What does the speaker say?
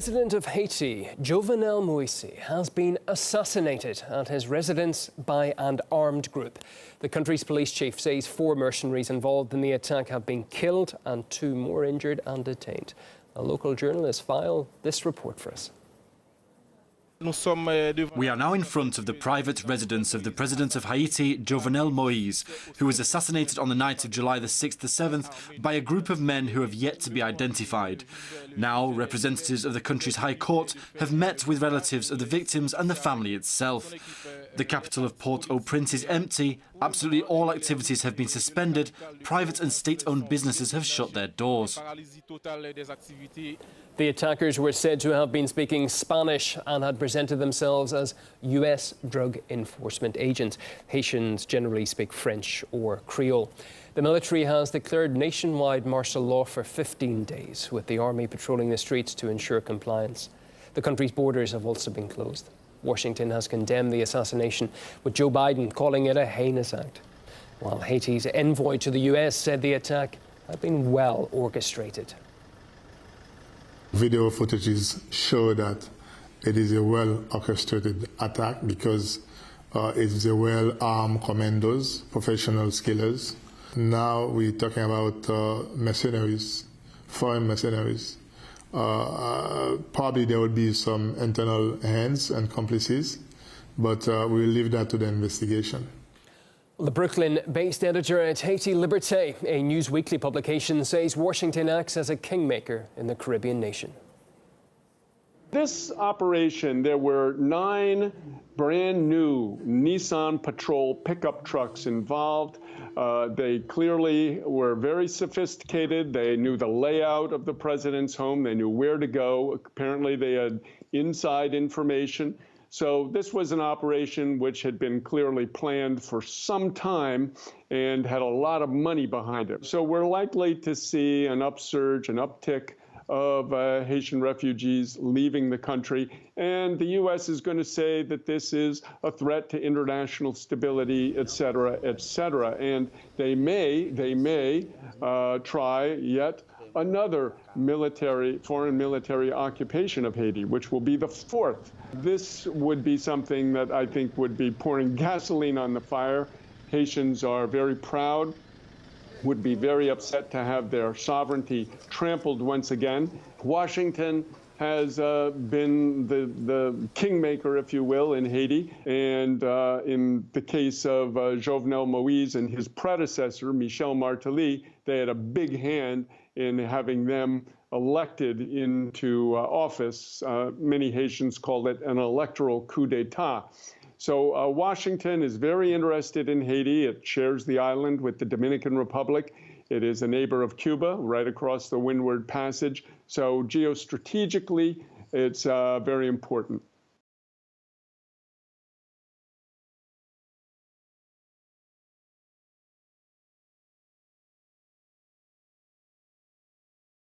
President of Haiti, Jovenel Moise, has been assassinated at his residence by an armed group. The country's police chief says 4 mercenaries involved in the attack have been killed and 2 more injured and detained. A local journalist filed this report for us. We are now in front of the private residence of the President of Haiti, Jovenel Moise, who was assassinated on the night of July the 6th to 7th by a group of men who have yet to be identified. Now, representatives of the country's High Court have met with relatives of the victims and the family itself. The capital of Port-au-Prince is empty. Absolutely all activities have been suspended. Private and state-owned businesses have shut their doors. The attackers were said to have been speaking Spanish and had presented themselves as U.S. drug enforcement agents. Haitians generally speak French or Creole. The military has declared nationwide martial law for 15 days, with the army patrolling the streets to ensure compliance. The country's borders have also been closed. Washington has condemned the assassination, with Joe Biden calling it a heinous act, while Haiti's envoy to the U.S. said the attack had been well orchestrated. Video footages show that it is a well-orchestrated attack because it's a well-armed commandos, professional skillers. Now we're talking about mercenaries, foreign mercenaries. Probably there will be some internal hands and complices, but we'll leave that to the investigation. The Brooklyn-based editor at Haiti Liberté, a News Weekly publication, says Washington acts as a kingmaker in the Caribbean nation. This operation, there were 9 brand new Nissan Patrol pickup trucks involved. They clearly were very sophisticated. They knew the layout of the president's home. They knew where to go. Apparently, they had inside information. So this was an operation which had been clearly planned for some time and had a lot of money behind it. So we're likely to see an upsurge, an uptick of Haitian refugees leaving the country. And the U.S. is going to say that this is a threat to international stability, et cetera, et cetera. And they may try yet another foreign military occupation of Haiti, which will be the 4th. This would be something that I think would be pouring gasoline on the fire. Haitians are very proud, would be very upset to have their sovereignty trampled once again. Washington has been the kingmaker, if you will, in Haiti. And in the case of Jovenel Moise and his predecessor, Michel Martelly, they had a big hand in having them elected into office. Many Haitians call it an electoral coup d'etat. So Washington is very interested in Haiti. It shares the island with the Dominican Republic. It is a neighbor of Cuba, right across the Windward Passage. So geostrategically, it's very important.